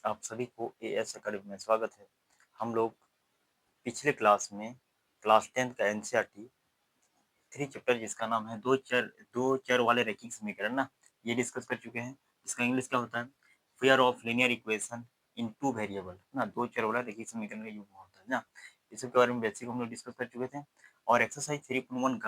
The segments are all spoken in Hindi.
आप सभी को एएस अकेडमी में स्वागत है। हम लोग पिछले क्लास में क्लास 10 का एनसीईआरटी 3 चैप्टर जिसका नाम है दो चर वाले रैखिक समीकरण ना, ये डिस्कस कर चुके हैं। इसका इंग्लिश क्या होता है? Fear of linear equation in two variable ना, दो चर वाला रैखिक समीकरण का यूज होता है ना। इसके बारे में बेसिक हम लोग डिस्कस कर चुके थे। और एक्सरसाइज 3.1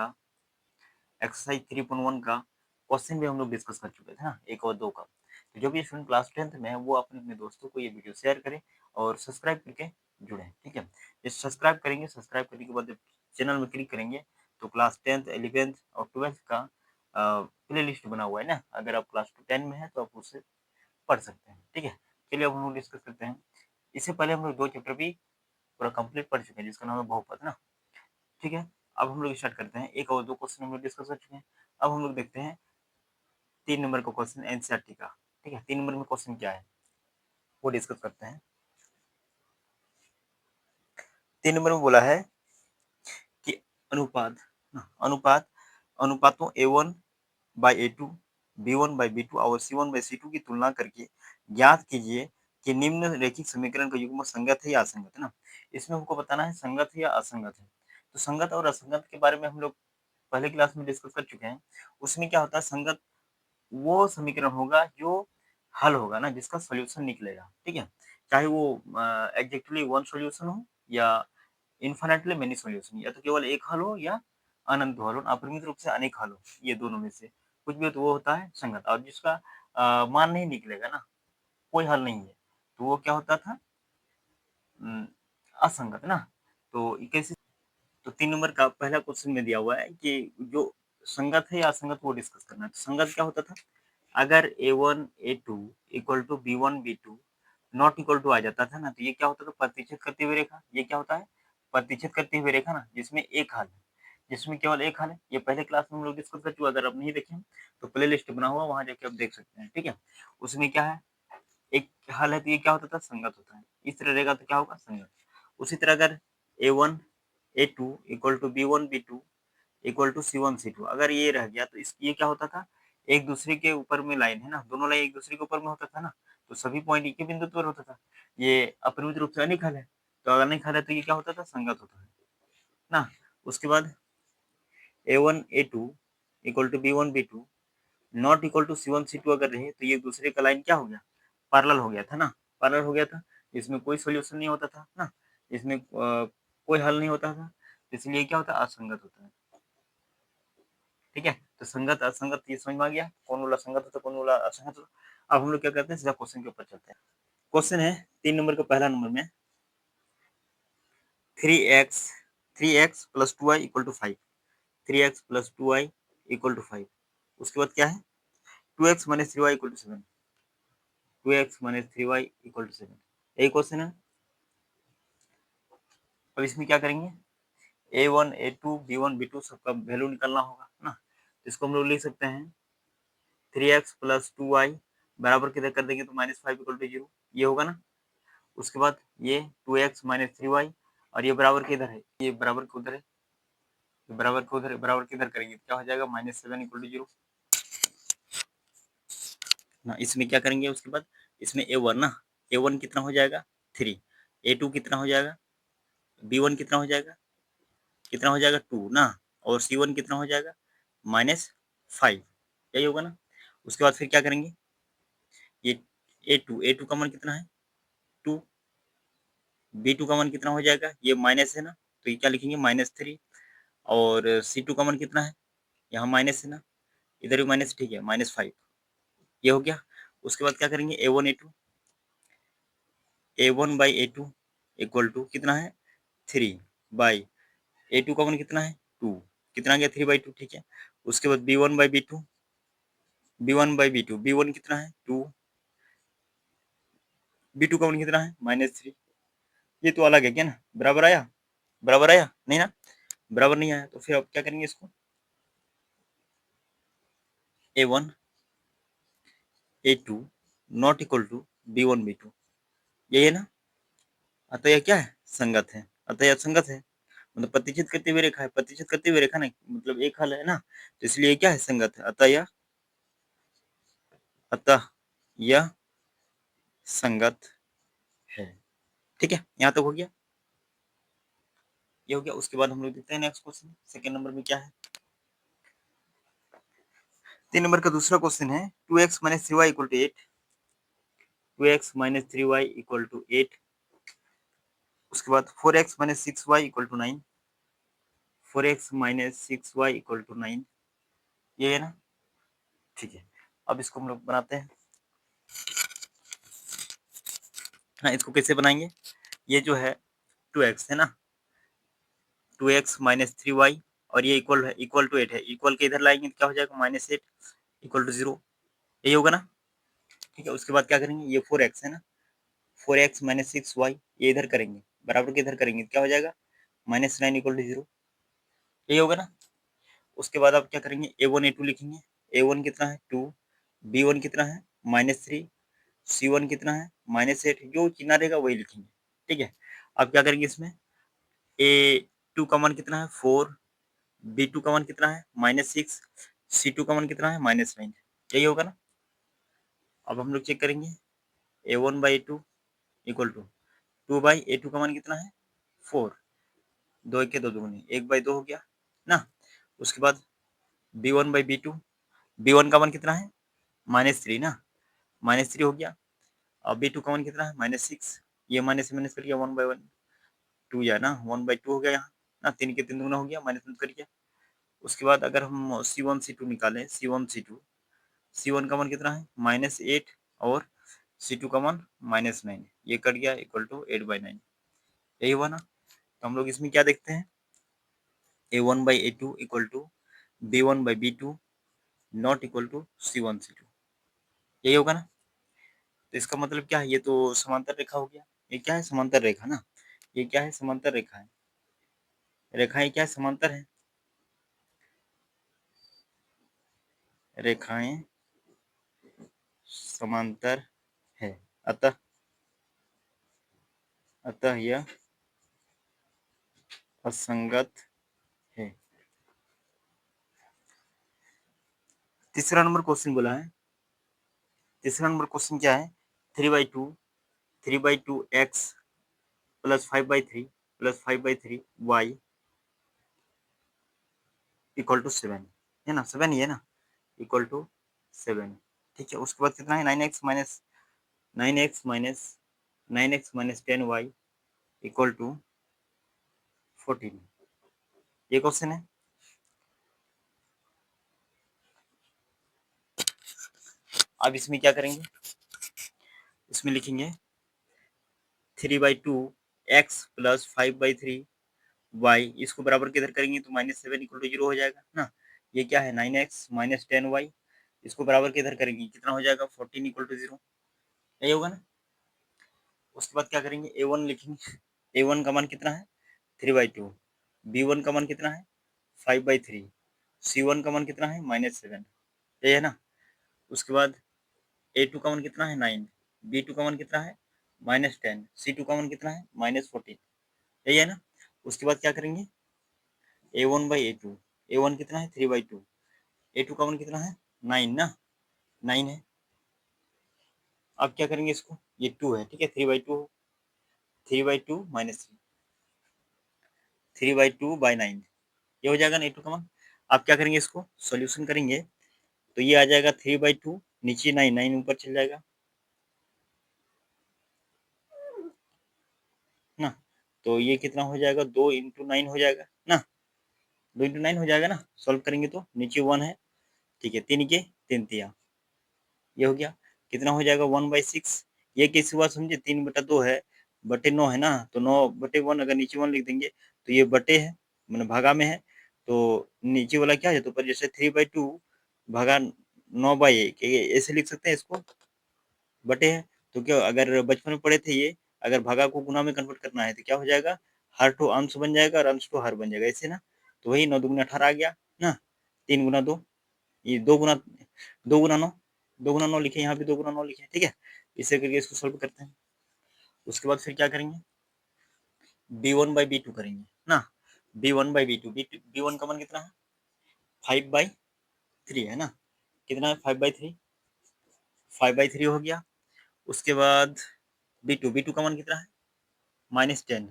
का क्वेश्चन भी हम लोग डिस्कस कर चुके थे ना, 1 और 2 का। तो जो भी स्टूडेंट क्लास 10th में है वो अपने अपने दोस्तों को ये वीडियो शेयर करें और सब्सक्राइब करके जुड़ें, ठीक है। ये सब्सक्राइब करेंगे, सब्सक्राइब करने के बाद जब चैनल में क्लिक करेंगे तो क्लास 10th 11th और 12th का प्ले लिस्ट बना हुआ है ना, अगर आप क्लास 10 में है तो आप उससे पढ़ सकते हैं, ठीक है। चलिए अब हम लोग डिस्कस करते हैं। इससे पहले हम लोग 2 चैप्टर भी पूरा कंप्लीट पढ़ चुके हैं जिसका नाम है बहुपद ना, ठीक है। अब हम लोग स्टार्ट करते हैं। 1 और 2 क्वेश्चन हम लोग डिस्कस कर चुके हैं। अब हम लोग देखते हैं 3 नंबर का क्वेश्चन एनसीईआरटी का, ठीक है। 3 नंबर में क्वेश्चन क्या है वो डिस्कस करते हैं। 3 नंबर में बोला है कि अनुपात अनुपात अनुपातों A1 by A2, B1 by B2 और C1 बाई C2 की तुलना करके ज्ञात कीजिए कि निम्न रैखिक समीकरण का युग्म संगत है या असंगत है ना। इसमें हमको बताना है संगत है या असंगत है। तो संगत और असंगत के बारे में हम लोग पहले क्लास में डिस्कस कर चुके हैं। उसमें क्या होता है, संगत वो समीकरण होगा जो हल होगा ना, जिसका सॉल्यूशन निकलेगा, ठीक है। चाहे वो एग्जैक्टली वन सॉल्यूशन हो या इन्फिनिटली मेनी सॉल्यूशन, या तो केवल एक हल हो या अनंत हल हो, अपरिमित रूप से अनेक हल हो, ये दोनों में से कुछ भी हो तो वो होता है संगत। और जिसका मान नहीं निकलेगा ना, कोई हल नहीं है, तो वो क्या होता था? उम, असंगत ना। तो ये कैसे? तो 3 नंबर का पहला क्वेश्चन में दिया हुआ है कि जो संगत है या असंगत वो डिस्कस करना है। तो संगत क्या होता था? अगर A1 A2 equal to B1 B2 not equal to आ जाता था ना, तो ये क्या होता था? प्रतिच्छेद करती हुई रेखा। ये क्या होता है? प्रतिच्छेद करती हुई रेखा ना, जिसमें एक हल है, जिसमें केवल एक हल है। ये पहले क्लास में हम लोग डिस्कस कर चुके। अगर आप नहीं देखे तो प्ले लिस्ट बना हुआ, वहां जाके आप देख सकते हैं, ठीक है। उसमें क्या है? एक हल है, तो ये क्या होता था? संगत होता है। इस तरह रहेगा तो क्या होगा? संगत। उसी तरह अगर A1 A2 equal to B1 B2 equal to C1 C2 अगर ये रह गया तो इस ये क्या होता था? एक दूसरे के ऊपर में लाइन है ना, दोनों लाइन एक दूसरे के ऊपर में होता था ना, तो सभी पॉइंट एक ही बिंदु पर होता था। ये अपरिमित रूप से अनेक हल है, तो अगर अनेक हल है तो ये क्या होता था? संगत होता है ना। उसके बाद A1 A2 equal to B1 B2 not equal to C1 C2 अगर रहे तो ये दूसरे का लाइन क्या हो गया? पैरेलल हो गया था ना, पैरेलल हो गया था। इसमें कोई सॉल्यूशन नहीं होता था ना, इसमें कोई हल नहीं होता था, इसलिए क्या होता है? असंगत होता है, ठीक है। तो संगत असंगत ये समझ में आ गया, कौन वाला संगत होता है कौन वाला असंगत होता है। अब हम लोग क्या करते हैं, सीधा क्वेश्चन के ऊपर चलते हैं। क्वेश्चन है 3 नंबर का पहला नंबर में 3x 3x plus 2y equal to 5, 3x plus 2y equal to 5। उसके बाद क्या है? 2x minus 3y equal to 7, 2x minus 3y equal to 7, यही क्वेश्चन है। अब इसमें क्या करेंगे? A1 A2 B1 B2 सबका वैल्यू निकालना होगा ना। इसको हम लोग लिख सकते हैं 3x प्लस 2y बराबर किधर कर देंगे तो माइनस 5 इक्वल टू 0, ये होगा ना। उसके बाद ये 2x माइनस 3y और ये बराबर किधर है? ये बराबर को उधर है, बराबर को उधर, बराबर किधर करेंगे तो क्या हो जाएगा? माइनस 7 इक्वल टू 0 ना। इसमें क्या करेंगे? उसके बाद इसमें A1 ना, A1 कितना हो जाएगा? 3, A2 कितना हो जाएगा? B1 कितना हो जाएगा? कितना हो जाएगा? 2 ना, और C1 कितना हो जाएगा? माइनस 5, यही होगा ना। उसके बाद फिर क्या करेंगे? ये A2 का मान कितना है? 2, B2 का मान कितना हो जाएगा? ये माइनस है ना, तो ये क्या लिखेंगे? माइनस 3। और C2 का मान कितना है? यहाँ माइनस है ना, इधर भी माइनस, ठीक है, माइनस 5, ये हो गया। उसके बाद क्या करेंगे? A1 by A2 equal to कितना है? 3 बाई A2 का मान कितना है? 2, कितना आ गया? 3/2, ठीक है। उसके बाद B1 कितना है? 2, B2 का मान कितना है? माइनस 3। ये तो अलग है क्या ना, बराबर आया? बराबर आया नहीं ना, बराबर नहीं आया, तो फिर अब क्या करेंगे? इसको A1 A2 not equal to B1 B2, यही है ना। अतः यह क्या है? संगत है। अतः यह संगत है, मतलब प्रतिच्छेद करती हुई रेखा है, प्रतिच्छेद करती हुई रेखा नहीं, मतलब एक हल है ना, तो इसलिए क्या है? संगत है। अतः यह संगत है। ठीक है, यहाँ तक हो गया, ये हो गया। उसके बाद हम लोग देखते हैं नेक्स्ट क्वेश्चन, सेकंड नंबर में क्या है। 3 नंबर का दूसरा क्वेश्चन है 2x minus 3y equal to 8, 2x minus 3y equal to 8। उसके बाद 4x minus 6y equal to 9, 4x minus 6y equal to 9, ये है ना। ठीक है, अब इसको हम लोग बनाते हैं। हाँ, इसको कैसे बनाएंगे, ये जो है 2x है ना, 2x माइनस 3y और ये इक्वल है, इक्वल टू 8 है, इक्वल के इधर लाएंगे तो क्या हो जाएगा, -8 इक्वल टू 0, यही होगा ना। ठीक है, उसके बाद क्या करेंगे, ये 4x है ना, 4x माइनस 6y ये इधर करेंगे, बराबर के इधर करेंगे तो क्या हो जाएगा, -9 इक्वल टू 0, यही होगा ना। उसके बाद आप क्या करेंगे, a1 a2 लिखेंगे। a1 कितना है 2, b1 कितना है -3, c1 कितना है -8, जो चिन्ह रहेगा वही लिखेंगे। ठीक है, अब क्या करेंगे इसमें, a2 का मान कितना है 4, b2 का मान कितना है -6, c2 का मान कितना है -9, यही होगा ना। अब हम लोग चेक करेंगे, a1 by two equal to 2 by a2 का मान कितना है 4, 2 के 2 दूनी 1 बाई 2 हो गया ना। उसके बाद b1 बाई b2, b1 का मान कितना है -3 ना, -3 हो गया। और b2 का मान कितना है -6, ये माइनस माइनस कर गया 1 बाई 1, 2 या ना 1 बाई 2 हो गया यहाँ ना, 3 के 3 दूना हो गया, माइनस कर गया। उसके बाद अगर हम c1 c2 निकालें, c1 c2, c1 का मान कितना है -8 और c2 का मान -9, ये कट गया इक्वल टू 8/9, यही हुआ ना। तो हम लोग इसमें क्या देखते हैं, a1 by a2 equal to b1 by b2 not equal to c1 c2, यही होगा ना। तो इसका मतलब क्या है, ये तो समांतर रेखा हो गया, ये क्या है समांतर रेखा ना, ये क्या है समांतर रेखा है, रेखाएं क्या है समांतर है, रेखाएं समांतर है, अतः अतः यह असंगत है। तीसरा नंबर क्वेश्चन बोला है, तीसरा नंबर क्वेश्चन क्या है, 3/2, 3/2 x plus 5/3 plus 5/3 y equal to 7, है ना, 7 ही है ना, इक्वल टू 7। ठीक है, उसके बाद कितना है 9x minus 9x minus 9x minus 10y equal to 14, ये क्वेश्चन है। अब इसमें क्या करेंगे, इसमें लिखेंगे 3/2 x प्लस 5/3 y, इसको बराबर किधर करेंगे तो -7 इक्वल टू 0 हो जाएगा ना। ये क्या है 9x माइनस 10y, इसको बराबर किधर करेंगे कितना हो जाएगा 14 इक्वल टू 0, यही होगा ना। उसके बाद क्या करेंगे, a1 लिखेंगे, a1 का मान कितना है 3/2, b1 का मान कितना है 5/3, c1 का मान कितना है -7, यही है ना। उसके बाद a2 का मान कितना है 9, b2 का मान कितना है -10, c2 का मान कितना है -14, यही है ना। उसके बाद क्या करेंगे, a1 बाई a2, a1 कितना है 3/2, a2 का मान कितना है 9 ना, 9 है। अब क्या करेंगे इसको, ये 2 है, ठीक है, 3/2, 3/2 माइनस 3/2/9, ये हो जाएगा ना a2 का मान। आप क्या करेंगे, इसको सॉल्यूशन करेंगे तो ये आ जाएगा 3/2, नीचे 9, 9 ऊपर चल जाएगा ना, तो ये कितना हो जाएगा 2 इंटू 9 हो जाएगा ना, 2 इंटू 9 हो जाएगा ना, सॉल्व करेंगे तो नीचे 1 है, ठीक है, 3 के 3 तिया, ये हो गया, कितना हो जाएगा 1/6, ये कैसी हुआ समझे, 3/2 है, बटे 9 है ना, तो 9/1 अगर नीचे 1 लिख देंगे तो ये बटे है, मैंने भागा में है, तो नीचे वाला क्या है, तो पर जैसे 3/2 भागा 9/1, ऐसे लिख सकते हैं इसको, बटे है। तो क्या अगर बचपन में पढ़े थे ये, अगर भागा को गुना में कन्वर्ट करना है तो क्या हो जाएगा, हर टू अंश बन जाएगा और अंश टू हर बन जाएगा, ऐसे ना। तो वही 9 दूनी 18 आ गया ना, 3 गुना 2, ये 2 गुना 9, 2 गुना 9 लिखे, यहाँ भी 2 गुना 9 लिखे, ठीक है। इसे करके इसको सोल्व करते हैं। उसके बाद फिर क्या करेंगे, b1/b2 करेंगे ना, b1/b2, b1 का मान कितना है 5/3 है ना, कितना है 5/3, 5/3 हो गया। उसके बाद बी टू का मान कितना है -10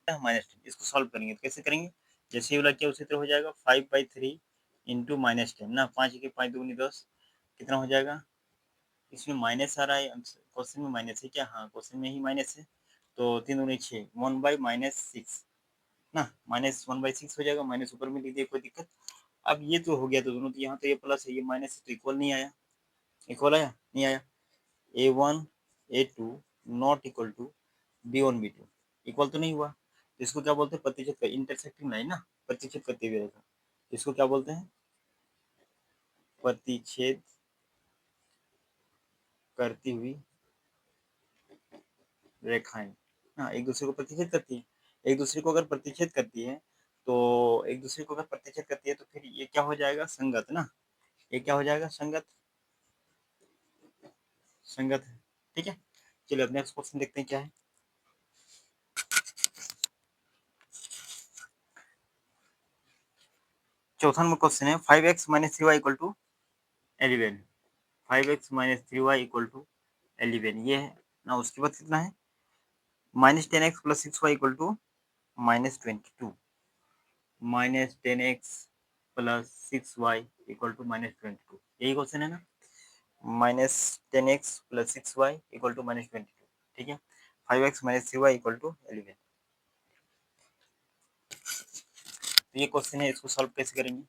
-10। इसको सॉल्व करेंगे तो कैसे करेंगे, जैसे ये वाला किया उसी तरह हो जाएगा 5/3 इंटू -10 ना, 5 के 5 दूनी 10, कितना हो जाएगा, इसमें माइनस आ रहा है, क्वेश्चन में माइनस है क्या, हाँ क्वेश्चन में ही माइनस है, तो 3 दूनी 6, 1/-6 ना, -1/6 हो जाएगा, माइनस ऊपर में लिख दिए कोई दिक्कत। अब ये तो हो गया, तो दोनों तो यहाँ तो ये प्लस है, ये माइनस तो इक्वल नहीं आया, इक्वल आया नहीं आया, A1 A2 not equal to B1 B2, equal तो नहीं हुआ, तो इसको क्या बोलते हैं, प्रतिच्छेद का इंटरसेक्टिंग लाइन ना, प्रतिच्छेद करते हुए रेखा, इसको क्या बोलते हैं, प्रतिच्छेद करती हुई रेखाएं, हाँ एक दूसरे को प्रतिच्छेद करती है, एक दूसरे को अगर प्रतिच्छेद करती है तो एक दूसरे को अगर प्रतिच्छेद करती है तो फिर ये क्या हो जाएगा, संगत ना, ये क्या हो जाएगा, संगत, संगत है, ठीक है। चलिए अब नेक्स्ट क्वेश्चन देखते हैं क्या है। चौथा नंबर क्वेश्चन है 5x minus 3y equal to 11, 5x minus 3y equal to 11 ये है ना, उसके बाद कितना है -10x plus 6y equal to -22, -10x plus 6y equal to -22, यही क्वेश्चन है ना, -10x plus 6y equal to -22, ठीक है, 5x minus 3y equal to 11, तो ये क्वेश्चन है, इसको सॉल्व कैसे करेंगे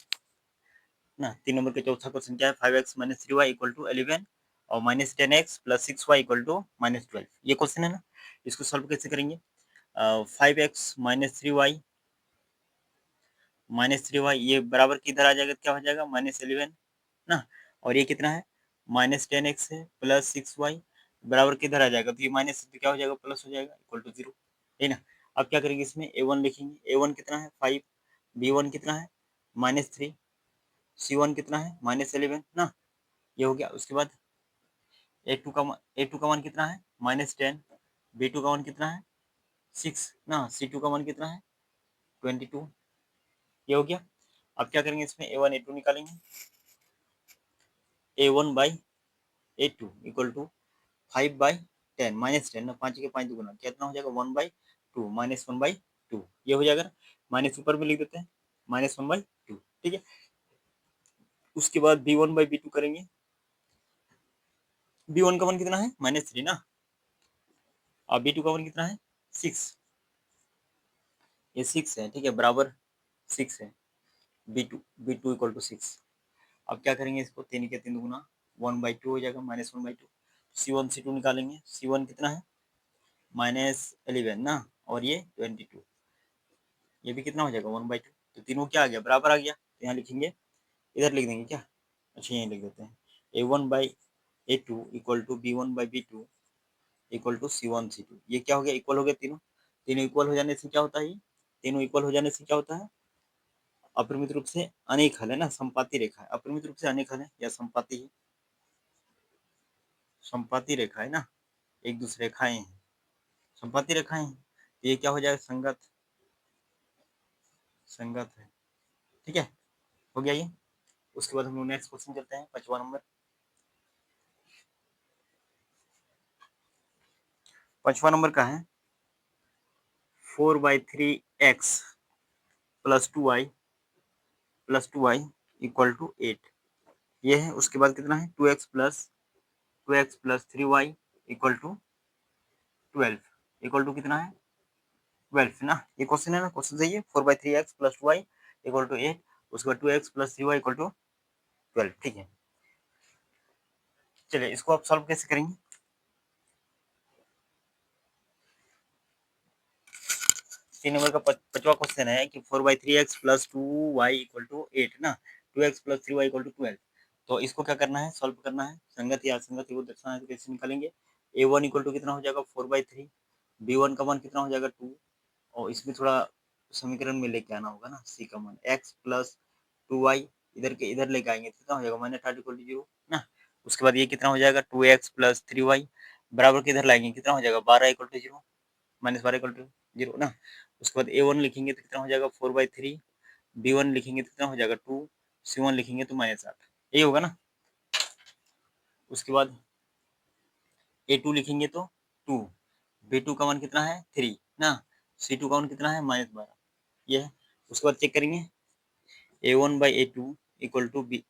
ना, 3 नंबर का चौथा क्वेश्चन क्या है, 5x minus 3y equal to 11 और -10x plus 6y equal to -12, ये क्वेश्चन है ना, इसको सॉल्व कैसे करेंगे, 5x माइनस थ्री वाई ये बराबर किधर आ जाएगा, क्या हो जाएगा -11 ना, और ये कितना है -10x है प्लस 6y बराबर किधर आ जाएगा, तो ये माइनस तो क्या हो जाएगा, प्लस हो जाएगा, इक्वल टू 0, है ना। अब क्या करेंगे, इसमें a1 लिखेंगे, a1 कितना है 5, b1 कितना है -3, c1 कितना है -11 ना, ये हो गया। उसके बाद ए टू का मान कितना है -10, बी टू का मान कितना है 6 ना, सी टू का मान कितना है 22, ये हो गया। अब क्या करेंगे, इसमें ए वन ए टू निकालेंगे, A1/A2 इक्वल टू 5/10 -10 ना, 5 के 5 दुगुना कितना हो जाएगा 1/2 -1/2, ये हो जाएगा, माइनस ऊपर में लिख देते हैं -1/2, ठीक है। उसके बाद B1/B2 करेंगे, B1 का मान कितना है -3 ना, और B2 का मान कितना है 6, ये 6 है, ठीक है, बराबर 6 है, B2 इक्वल टू 6। अब क्या करेंगे, इसको 3 के 3 दुगुना 1/2 हो जाएगा, -1/2, C1 C2 निकालेंगे, C1 कितना है -11 ना, और ये 22, ये भी कितना हो जाएगा 1/2, तो तीनों क्या आ गया, बराबर आ गया, तो यहाँ लिखेंगे, इधर लिख देंगे क्या, अच्छा यहीं लिख देते हैं, A1/A2 equal to B1/B2 equal to C1 C2, ये क्या हो गया, इक्वल हो गया, तीनों तीनों इक्वल हो जाने से क्या होता है, तीनों इक्वल हो जाने से क्या होता है, अपरिमित रूप से अनेक हल है ना, संपाती रेखा है, अपरिमित रूप से अनेक हल है या संपाती है, संपाती रेखा है ना, एक दूसरे रेखाएं हैं, संपाती रेखाएं हैं, तो ये क्या हो जाएगा, संगत, संगत है, ठीक है, हो गया ये। उसके बाद हम लोग नेक्स्ट क्वेश्चन करते हैं, 5वां नंबर। 5वां नंबर का है 4/3x plus two y equal to 8, ये है। उसके बाद कितना है 2x plus 3y equal to 12, equal to कितना है 12 ना, ये क्वेश्चन है ना, क्वेश्चन सही है, 4/3x plus 2y equal to 8, उसके बाद 2x plus 3y equal to 12, ठीक है। चलिए इसको आप सॉल्व कैसे करेंगे, 3 नंबर का 5वां क्वेश्चन है कि 4/3x plus 2y equal to 8 ना, 2x plus 3y equal to 12, तो इसको क्या करना है, सॉल्व करना है, संगत या असंगत वो दर्शाना है, तो कैसे निकालेंगे, a1 इक्वल टू कितना हो जाएगा 4/3, b1 का मान कितना हो जाएगा 2, और इसमें थोड़ा समीकरण में लेके आना होगा ना, c का मान x प्लस 2y इधर के इधर लेके आएंगे तो कितना हो जाएगा -30 इक्वल टू 0 ना। उसके बाद ये कितना हो जाएगा 2x प्लस 3y बराबर किधर लाएंगे, कितना हो जाएगा 12 इक्वल टू 0, -12 इक्वल टू 0 ना। उसके बाद a1 लिखेंगे तो कितना हो जाएगा 4/3, b1 लिखेंगे तो कितना हो जाएगा 2, c1 लिखेंगे तो -8, यही होगा ना। उसके बाद A2 लिखेंगे तो 2, B2 का मान कितना है 3 ना, C2 का मान कितना है -12, ये है। उसके बाद चेक करेंगे A1/A2 equal to b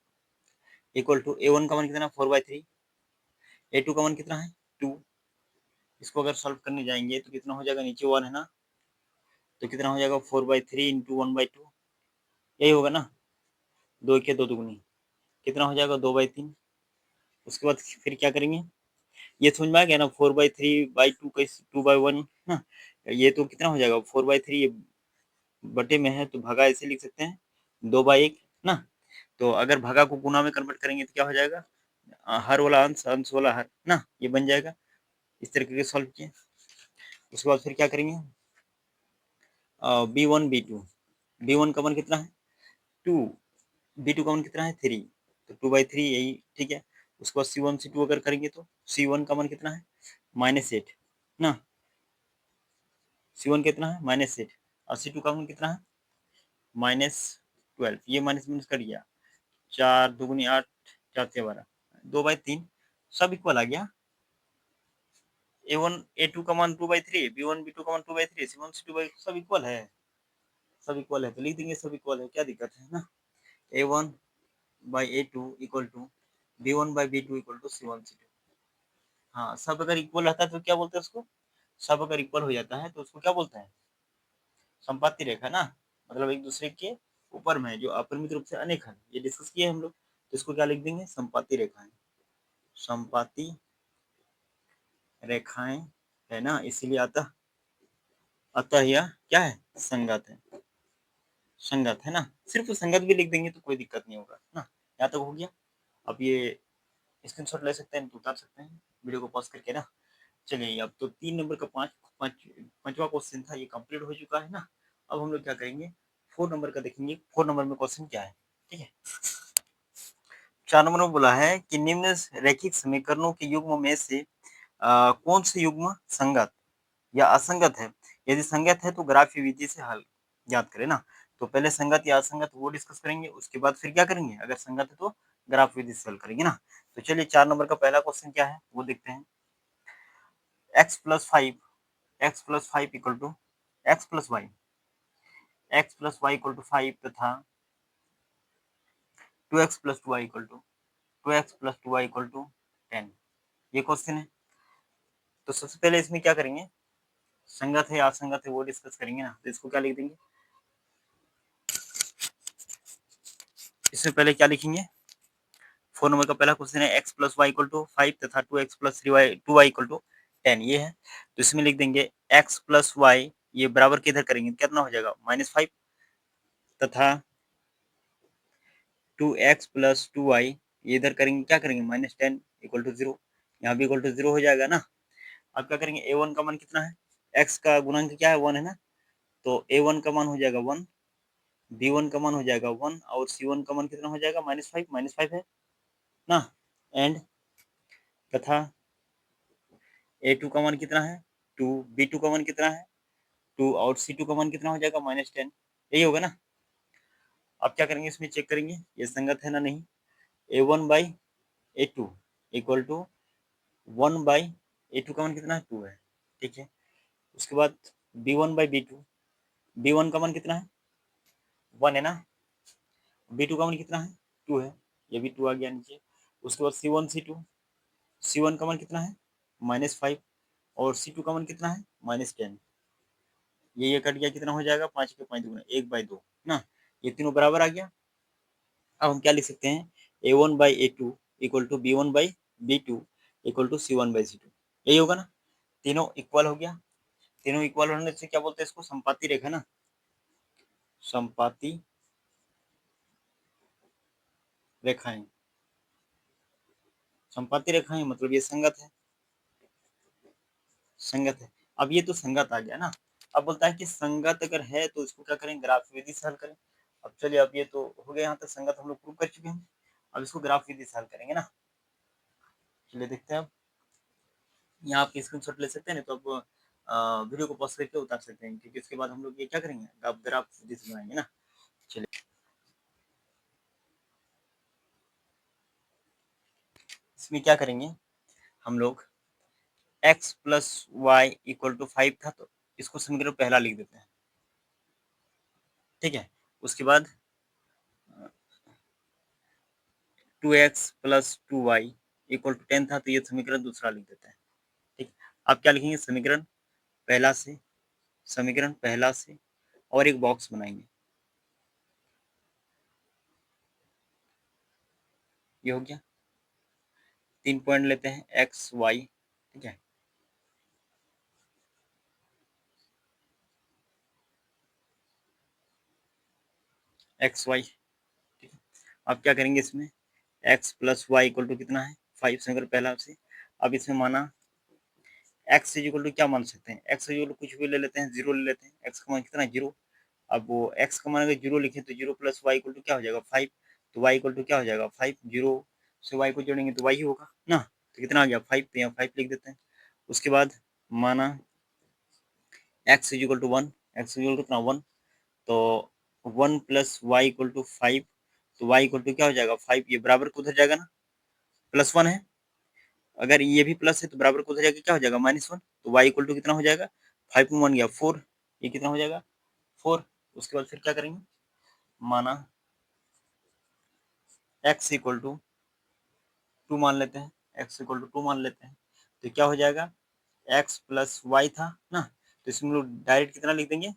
equal to A1 का मान कितना 4/3, A2 का मान कितना है 2। इसको अगर सॉल्व करने जाएंगे तो कितना हो जाएगा, नीचे 1 है ना, तो कितना हो जाएगा 4/3 इंटू 1/2, यही होगा ना, 2 के 2 दुगुनी, कितना हो जाएगा 2/3। उसके बाद फिर क्या करेंगे, ये समझ में आ गया ना, 4/3/2 कैसे 2/1 ना, ये तो कितना हो जाएगा 4/3, ये बटे में है तो भागा ऐसे लिख सकते हैं 2/1 ना। तो अगर भागा को गुना में कन्वर्ट करेंगे तो क्या हो जाएगा, हर वाला अंश अंश वाला हर ना, ये बन जाएगा। इस तरीके से सॉल्व किए। उसके बाद फिर क्या करेंगे, B1 का मान कितना है 2, B2 का मान कितना है 3, तो 2/3 यही ठीक है। उसके बाद C1 C2 अगर करेंगे तो C1 का मान कितना है -8 ना, C1 कितना है -8 और C2 का मान कितना है -12, ये माइनस माइनस कर गया, 4 दुगुनी 8, 4 से 12, 2/3 सब इक्वल आ गया। A1 A2 का मान 2/3, B1 B2 का मान 2/3, C1 C2 सब इक्वल है, सब इक्वल है तो लिख देंगे सब इक्वल है, क्या दिक्कत है ना। A1/A2 equal to B1/B2 equal to C1 C2। हाँ, सब अगर इक्वल रहता है तो क्या बोलते हैं उसको, सब अगर इक्वल हो जाता है तो उसको क्या बोलते हैं, संपाती रेखा ना, मतलब एक दूसरे के ऊपर में जो अपरिमित रूप से अनेक है, ये डिस्कस किए हम लोग, तो इसको क्या लिख देंगे, संपाती रेखाएं, संपाती रेखाएं है ना, इसीलिए अतः अतः यह क्या है, संगत है, संगत है ना, सिर्फ संगत भी लिख देंगे तो कोई दिक्कत नहीं होगा ना। यहाँ तक हो गया। अब ये स्क्रीनशॉट ले सकते हैं तो उतार सकते हैं वीडियो को पॉज करके ना। चलिए अब तो 3 नंबर का पांचवा क्वेश्चन था, ये कंप्लीट हो चुका है ना। अब हम लोग क्या करेंगे, 4 नंबर का देखेंगे, 4 नंबर में क्वेश्चन क्या है, ठीक है। 4 नंबर में बोला है कि निम्न रैखिक समीकरणों के युग्म में से कौन से युग्म संगत या असंगत है, यदि संगत है तो ग्राफीय विधि से हल ज्ञात करें ना। तो पहले संगत या असंगत वो डिस्कस करेंगे, उसके बाद फिर क्या करेंगे, अगर संगत है तो ग्राफ विधि से हल करेंगे ना। तो चलिए 4 नंबर का पहला क्वेश्चन क्या है वो देखते हैं। x+5 equal to x+y equal to 5 तथा 2x+2y इक्वल टू 10, ये क्वेश्चन है। तो सबसे पहले इसमें क्या करेंगे, संगत है या असंगत है वो डिस्कस करेंगे ना। तो इसको क्या लिख देंगे, इससे पहले क्या लिखेंगे, 4 नंबर का पहला क्वेश्चन है x+y इक्वल टू 5 तथा 2x+2y इक्वल टू 10, ये है। तो इसमें लिख देंगे x+y, ये बराबर किधर करेंगे, कितना हो जाएगा -5 तथा 2x+2y ये इधर करेंगे, क्या करेंगे -10 इक्वल टू 0, यहाँ भी इक्वल टू 0 हो जाएगा ना। अब क्या करेंगे, a1 का मान कितना है, x का गुणांक क्या है 1 है ना, तो a1 का मान हो जाएगा 1, b1 का मान हो जाएगा 1 और c1 का मान कितना हो जाएगा -5 है ना। एंड तथा a2 का मान कितना है 2, b2 का मान कितना है 2 और c2 का मान कितना हो जाएगा -10, यही होगा ना। अब क्या करेंगे, इसमें चेक करेंगे ये संगत है ना नहीं। a1/a2 इक्वल टू 1/a2 का मान कितना है 2 है, ठीक है। उसके बाद b1/b2, b1 का मान कितना है 1 है ना, b2 का मान कितना है 2 है, ये भी 2 आ गया नीचे। उसके बाद c1 c2, c1 का मान कितना है -5 और c2 का मान कितना है -10, ये कट गया, कितना हो जाएगा 5 के 5 दुगुना 1/2 ना, ये तीनों बराबर आ गया। अब हम क्या लिख सकते हैं, a1/a2 equal to b1/b2 equal to c1/c2, यही होगा ना। तीनों इक्वल हो गया, तीनों इक्वल होने से क्या बोलते हैं इसको, संपाती रेखा ना, संपाती रेखाएं, संपाती रेखाएं मतलब ये संगत है, संगत है। अब ये तो संगत आ गया ना। अब बोलता है कि संगत अगर है तो इसको क्या करें, ग्राफ विधि से हल करें। अब चलिए, अब ये तो हो गया, यहाँ तक संगत हम लोग प्रूव कर चुके हैं। अब इसको ग्राफ विधि से हल करेंगे ना। चलिए देखते हैं। अब यहाँ आप स्क्रीनशॉट ले सकते हैं, नहीं तो आप वीडियो को पॉज करके उतार सकते हैं, क्योंकि इसके बाद हम लोग ये क्या करेंगे, ग्राफ विधि से बनाएंगे ना। चलिए इसमें क्या करेंगे हम लोग, x plus y equal to 5 था, तो इसको समीकरण पहला लिख देते हैं, ठीक है। उसके बाद 2x plus 2y equal to 10 था, तो ये समीकरण दूसरा लिख देते हैं, ठीक। अब क्या लिखेंगे, पहला से समीकरण पहला से और एक बॉक्स बनाएंगे, ये हो गया। 3 पॉइंट लेते हैं एक्स वाई, ठीक है। एक्स वाई, ठीक है। अब क्या करेंगे, इसमें x plus y equal to कितना है 5 समीकरण पहला से। अब इसमें माना एक्स इज इक्वल टू क्या मान सकते हैं, एक्स इज इक्वल टू कुछ भी ले लेते हैं, जीरो ले लेते हैं, एक्स का मान कितना है जीरो। अब वो एक्स का मान अगर जीरो लिखे तो zero plus y equal to क्या हो जाएगा 5, तो वाई इक्वल टू क्या हो जाएगा 5, जीरो से वाई को जोड़ेंगे तो वाई ही होगा ना, तो कितना आ गया 5, तो यहाँ 5 लिख देते हैं। उसके बाद माना x is equal to 1, x is equal to कितना 1, तो 1 प्लस वाई इक्वल टू 5, तो वाई इक्वल टू क्या हो जाएगा 5, ये बराबर को उधर जाएगा ना, प्लस 1 है, अगर ये भी प्लस है तो बराबर को उधर जाके क्या हो जाएगा -1, तो y इक्वल टू कितना हो जाएगा 5 में 1 गया 4, ये कितना हो जाएगा 4। उसके बाद फिर क्या करेंगे, माना x इक्वल टू 2 मान लेते हैं, x इक्वल टू 2 मान लेते हैं, तो क्या हो जाएगा x प्लस वाई था ना, तो इसमें लोग डायरेक्ट कितना लिख देंगे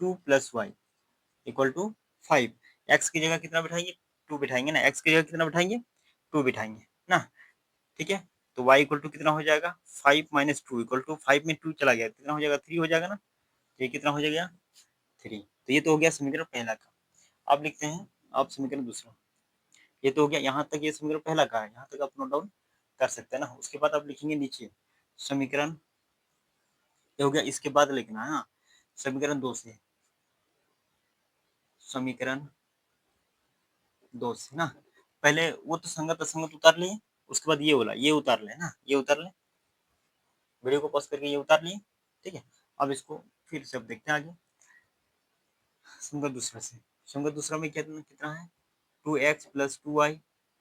2 plus y equal to 5। x की जगह कितना बिठाएंगे 2 बिठाएंगे ना, x की जगह कितना बिठाएंगे 2 बिठाएंगे ना, ठीक है। तो y इक्वल टू कितना हो जाएगा 5 माइनस 2 इक्वल टू 5 में 2 चला गया कितना हो जाएगा 3 हो जाएगा ना, तो ये कितना हो जाएगा 3। तो ये तो हो गया समीकरण पहला का। अब लिखते हैं अब समीकरण दूसरा, ये तो हो गया यहाँ तक, ये समीकरण पहला का है, यहाँ तक आप नोट डाउन कर सकते हैं ना। उसके बाद आप लिखेंगे नीचे समीकरण, ये हो गया, इसके बाद लिखना है ना समीकरण 2 से, समीकरण 2 से ना, पहले वो तो संगत असंगत उतार लिए, उसके बाद ये बोला ये उतार ले ना, ये उतार ले, वीडियो को पॉज करके ये उतार लिए, ठीक है। अब इसको फिर से अब देखते हैं आगे, संगत दूसरा से, संगत दूसरा में कितना कितना है 2x plus 2y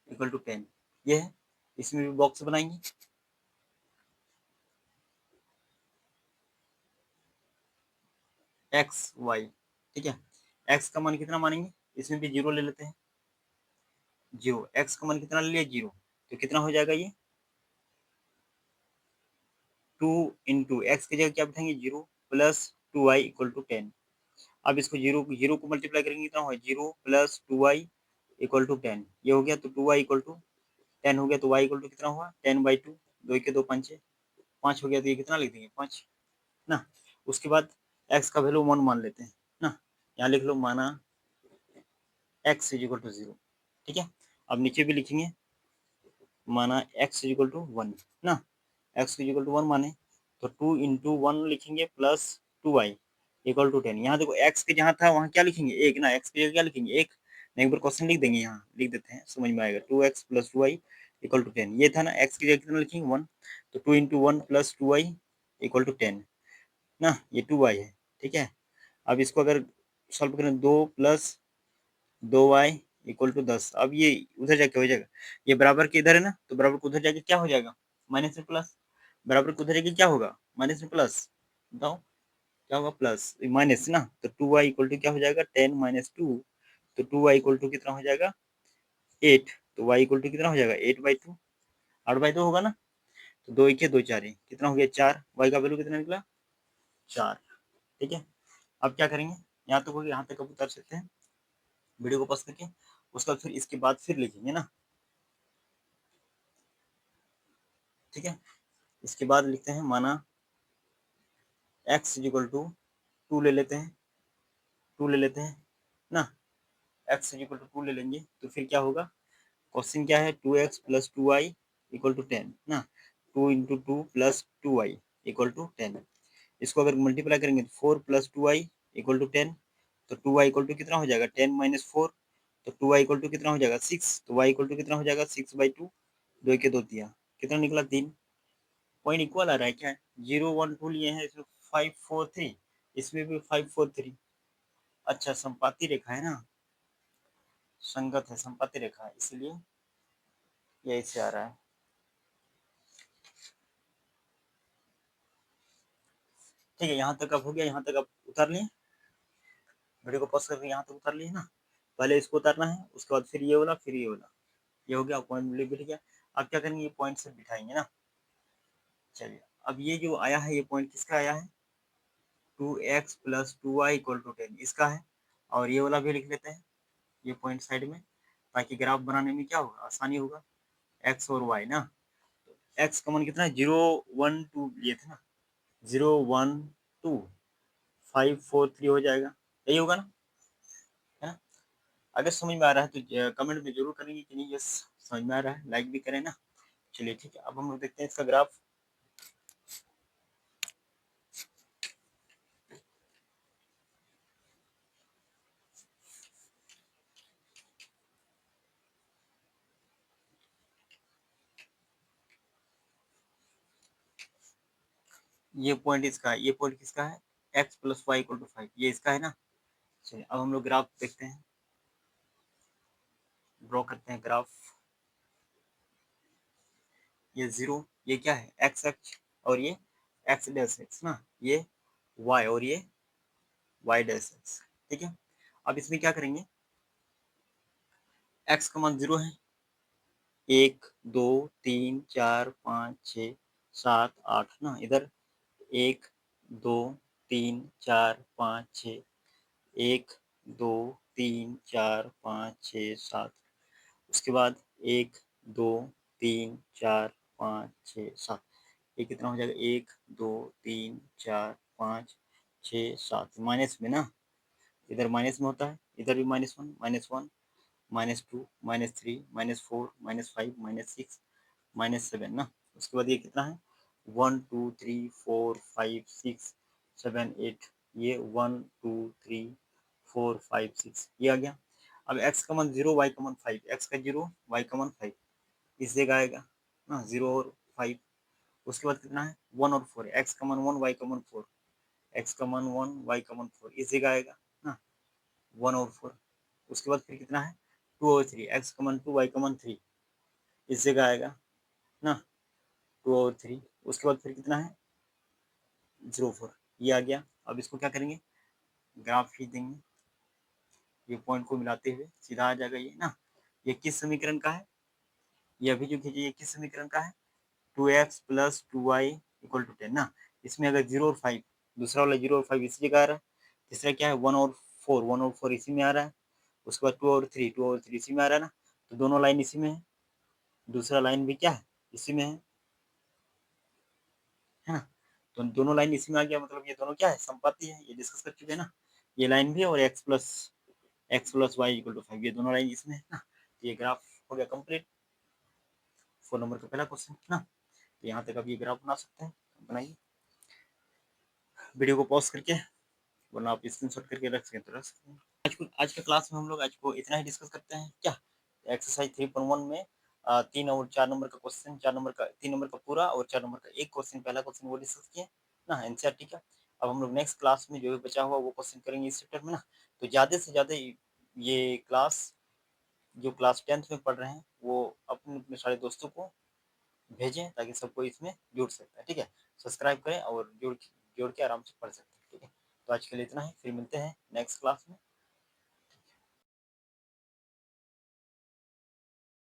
equal to 10, ये है, इसमें भी बॉक्स बनाएंगे, एक्स वाई, ठीक है। एक्स का मान कितना मानेंगे, इसमें भी जीरो ले लेते हैं, जीरो, एक्स का मान कितना ले लिया जीरो, तो कितना हो जाएगा ये 2 इंटू एक्स की जगह क्या बिठाएंगे zero plus 2y equal to 10। अब इसको जीरो जीरो को मल्टीप्लाई करेंगे कितना होगा zero plus 2y equal to 10, ये हो गया, तो 2y इक्वल टू 10 हो गया, तो y इक्वल टू कितना हुआ 10/2, दो के दो पंचे 5 हो गया, तो ये कितना लिख देंगे 5 ना। उसके बाद x का वैल्यू 1 मान लेते हैं ना, यहाँ लिख लो माना x इज इक्वल टू 0, ठीक है। अब नीचे भी लिखेंगे माना x इज इक्वल टू 1 ना, x इज इक्वल टू 1 माने तो 2 इंटू 1 लिखेंगे प्लस 2y इक्वल टू 10। यहाँ देखो x के जहाँ था वहाँ क्या लिखेंगे एक ना, x की जगह क्या लिखेंगे एक, एक बार क्वेश्चन लिख देंगे, यहाँ लिख देते हैं समझ में आएगा, 2x plus 2y equal to 10, ये था ना, x की जगह कितना लिखेंगे 1, तो 2 into 1 plus 2y equal to 10 ना, ये 2y है, ठीक है। अब इसको अगर सॉल्व करें 2 प्लस 2y इक्वल टू 10, अब ये उधर जाके हो जाएगा, ये बराबर के इधर है ना, तो बराबर को उधर जाके क्या हो जाएगा माइनस में प्लस, बराबर को उधर जाके क्या होगा माइनस में प्लस, बताओ क्या होगा प्लस माइनस ना, तो 2y इक्वल टू क्या हो जाएगा 10 माइनस 2, तो 2y इक्वल टू कितना हो जाएगा 8, तो y इक्वल टू कितना हो जाएगा 8/2, 8/2 होगा ना, तो 2 1 2 4 कितना हो गया 4, y का वैल्यू कितना निकला 4, ठीक है। अब क्या करेंगे, यहाँ तक हो गया, यहाँ तक अब उतार सकते हैं वीडियो को पॉज करके, उसका फिर इसके बाद फिर लिखेंगे ना, ठीक है। इसके बाद लिखते हैं माना x इज इक्वल टू 2 ले लेते हैं, 2 ले लेते हैं ना, x इज इक्वल टू 2 ले लेंगे, तो फिर क्या होगा, क्वेश्चन क्या है 2x plus 2y equal to 10 ना, 2 into 2 plus 2y equal to 10, इसको अगर मल्टीप्लाई करेंगे तो 4 प्लस 2y इक्वल टू 10, तो 2y इक्वल टू कितना हो जाएगा 10 माइनस 4, तो 2y इक्वल टू कितना हो जाएगा 6, तो y इक्वल टू कितना हो जाएगा 6/2, दो के दो दिया कितना निकला 3, पॉइंट इक्वल आ रहा है क्या, 0 1 2 लिए हैं, इसमें 5 4 3, इसमें भी 5 4 3, अच्छा संपाती रेखा है ना, संगत है संपाती रेखा है, इसलिए ये ऐसे आ रहा है। ठीक है, यहाँ तक अब हो गया, यहाँ तक अब उतार लिए, वीडियो को पॉज करके यहाँ तक उतार लिए ना। पहले इसको उतारना है, उसके बाद फिर ये वाला, फिर ये वाला, ये हो गया, पॉइंट बिठ गया। अब क्या करेंगे, ये पॉइंट से बिठाएंगे ना। चलिए, अब ये जो आया है, ये पॉइंट किसका आया है, 2x plus 2y equal to 10 इसका है। और ये वाला भी लिख लेते हैं, ये पॉइंट साइड में, ताकि ग्राफ बनाने में क्या होगा, आसानी होगा। x और y ना, x कॉमन कितना है, 0 1 2 लिए थे ना, 0 1 2 5 4 3 हो जाएगा, यही होगा ना, है ना। अगर समझ में आ रहा है तो कमेंट में जरूर करेंगे कि नहीं, यस समझ में आ रहा है, लाइक भी करें ना। चलिए ठीक है, अब हम लोग देखते हैं इसका ग्राफ। ये पॉइंट इसका है, ये पॉइंट किसका है, x plus y equal to 5, ये इसका है ना। चलिए, अब हम लोग ग्राफ देखते हैं, ड्रॉ करते हैं ग्राफ। ये 0, ये क्या है, x अक्ष, और ये x डैश x ना, ये y, और ये y डैश x। ठीक है, अब इसमें क्या करेंगे, x का मान 0 है, 1 2 3 4 5 6 7 8 ना, इधर 1 2 3 4 5 6, 1 2 3 4 5 6 7, उसके बाद 1 2 3 4 5 6 7, ये कितना हो जाएगा, 1 2 3 4 5 6 7, माइनस में ना, इधर माइनस में होता है, इधर भी -1 -1 -2 -3 -4 -5 -6 -7 ना। उसके बाद ये कितना है, 1 2 3 4 5 6 7 8, ये 1 2 3 4 5 6, ये आ गया। अब x का मान 0, y का मान 5, x का 0, y का मान 5, इस जगह आएगा ना, 0 और 5। उसके बाद कितना है, 1 और 4, x का मान 1, y का मान 4, x का मान 1, y का मान 4, इस जगह आएगा ना, 1 और 4। उसके बाद फिर कितना है, 2 और 3, x का मान 2, y का मान 3, इस जगह आएगा ना, 2 और 3। उसके बाद फिर कितना है, 0 4, ये आ गया। अब इसको क्या करेंगे, ग्राफ खींच देंगे, ये पॉइंट को मिलाते हुए सीधा आ जाएगा ये ना। ये किस समीकरण का है, ये अभी जो खींचे, ये किस समीकरण का है, 2x plus 2y equal to 10 ना। इसमें अगर 0 और 5, दूसरा वाला 0 और 5 इसी जगह आ रहा है, तीसरा क्या है, 1 और 4, 1 और 4 इसी में आ रहा है। उसके बाद 2 और 3, 2 और 3 इसी में आ रहा है ना, तो दोनों लाइन इसी में है, दूसरा लाइन भी क्या है, इसी में है ना। तो दोनों लाइन इसी में आ गया, मतलब ये दोनों क्या है, संपाती है, ये डिस्कस कर चुके हैं ना। ये लाइन भी और x plus y equal to 5, ये दोनों लाइन इसमें है ना। तो ये ग्राफ हो गया कंप्लीट, 4 नंबर का पहला क्वेश्चन ना। तो यहाँ तक आप ये ग्राफ बना सकते हैं, बनाइए वीडियो को पॉज करके, वरना आप स्क्रीन शॉट करके रख सकें तो रख सकते हैं। आज के क्लास में हम लोग आज को इतना ही डिस्कस करते हैं क्या, एक्सरसाइज 3.1 में 3 और 4 नंबर का क्वेश्चन, 3 नंबर का पूरा और 4 नंबर का एक क्वेश्चन, पहला क्वेश्चन वो डिस्कस किए ना, एनसीईआरटी का। अब हम लोग नेक्स्ट क्लास में जो भी बचा हुआ वो क्वेश्चन करेंगे इस चैप्टर में ना। तो ज़्यादा से ज़्यादा ये क्लास, जो क्लास 10th में पढ़ रहे हैं, वो अपने अपने सारे दोस्तों को भेजें, ताकि सबको इसमें जुड़ सकता है। ठीक है, सब्सक्राइब करें और जुड़ के आराम से पढ़ सकते हैं। ठीक है, तो आज के लिए इतना ही, फिर मिलते हैं नेक्स्ट क्लास में।